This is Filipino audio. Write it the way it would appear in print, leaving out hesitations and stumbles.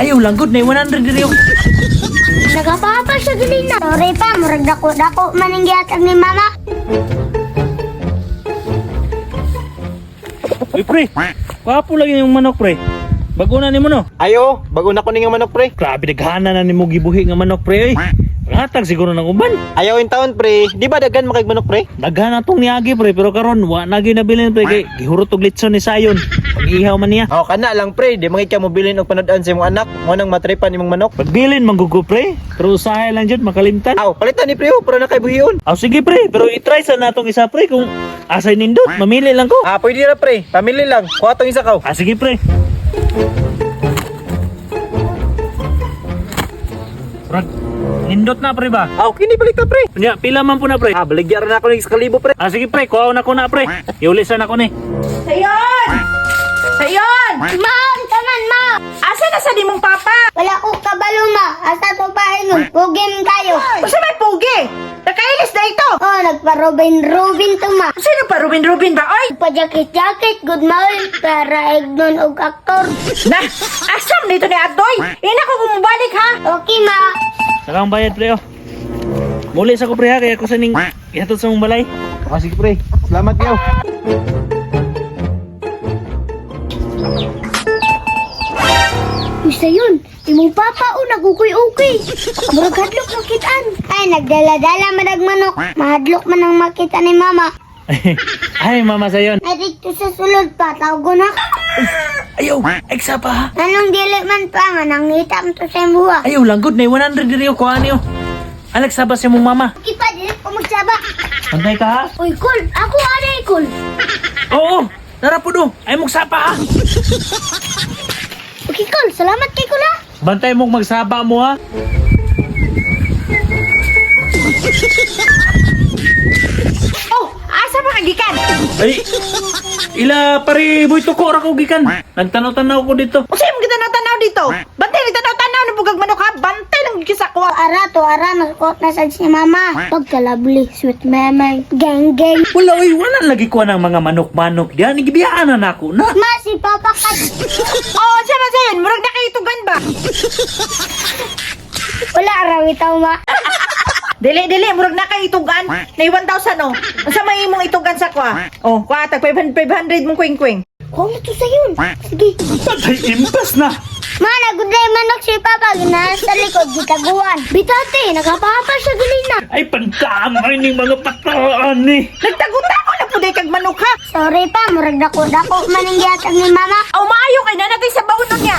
Ayaw lang good na 100 diri oh. Nagapapa siya ganina. Sorry pa, murag dako maningyatag ni mama. Uy pre, kwapo lagi yung manok pre. Bago na ni mo no. Ayo, bago na ko ni nga manok pre. Grabe daghana na nimo gibuhi nga manok pre. Hatag siguro ng uban. Ayaw in taon pre. Di ba daghan makig manok pre? Daghana tong niagi pre pero karon wa na ginabilin pre kay gihurot og litson ni sayon. Pag-ihaw man niya. Oh, kana lang pre. Di mangit ka mo bilin og panood-an sa imong anak. Mo nang matripan imong manok. Pagbilin manggugo pre. Pero usahay lang jud makalimtan. Aw, palitan ni pre para na kay buhion. Aw sige pre, pero i-try sa natong isa pre kung asay nindot. Mamili lang ko. Ah, pwede ra pre. Pamili lang. Kuha tong isa kaw. Ah sige pre. Rag, nindot na pre ba? Aw, kini balik ka pre. Nya, pila man po na pre? Ah, baligya ra na ako ng 1,000 pre. Ah sige pre, kuha na ko na pre. Iulisan ako ni. Sayon! Sayon! Ma'am, taman ma. Asa na sa di mong papa? Wala ko kabalo ma. Asa to pa ingon. Pugim tayo. Usa may pugi? Nakailis na ito! Oh, nagpa-Robin to ma. Sino pa Rubin ba? Oy! Pa-jacket good maul para ignon og aktor. Na! Asam dito ni Adoy! Ina ko kumubalik ha! Okay ma. Sakang bayad pre oh. Muli sa ko pre ha, kaya ko sa ning ihatod sa mong balay. Ah, sige pre. Salamat kayo. Isa yun. Imong papa o nagukuy-ukoy. Murag hadlok makitaan. Ay, nagdala-dala madag manok. Mahadlok man ang makita ni mama. Ay mama sayon. Ay, dito sa sulod pa. Tawag na. Ayaw, eksa pa ha. Anong dili man pa nga nangita mo to sa imbuha. Ayaw lang good na 100 diri oh, kuha niyo. Alex sabas sa mong mama. Okay pa, dili ko magsaba. Pantay ka ha. Uy, cool. Ako anay, cool. Oo, narapod oh. Ay mong sapa ha. Okay, cool. Salamat kay kula. Bantay mong magsaba mo ha. Oh! Asa pa kagikan? Ay, ila pare boy to ko ra ko gikan. Nagtanaw-tanaw ko dito. Usa yung kita tanaw dito? Bantay ni tanaw-tanaw ng bugag manok ha? Bantay lang gisa ko. Ara, masukot na sa si mama. Pagkalabli, sweet meme, gang. Wala oy, wala lagi ko ng mga manok-manok. Diyan igibiyaan na nako na. Ma, si Papa Kat. Oh, sama sayon, murag na kaitugan ba? Wala raw itaw, ma. Dili, murag na kaitugan. Na 1,000 oh. Unsa may imong itugan sa kwa? Oh, kwa tag 500 mong kwing-kwing. Kung na to sa yun. Sige. Patay impas na. Ma, naguday manok si Papa. Ginahan sa likod, gitaguan. Bitate, nagapapa siya ganina. Ay pagkamay ning mga pataan ni. Nagtago-tago na puday kag manok ha. Sorry pa, murag dako maninggyatag ni mama. Aw maayo kay na natin sa bawon niya.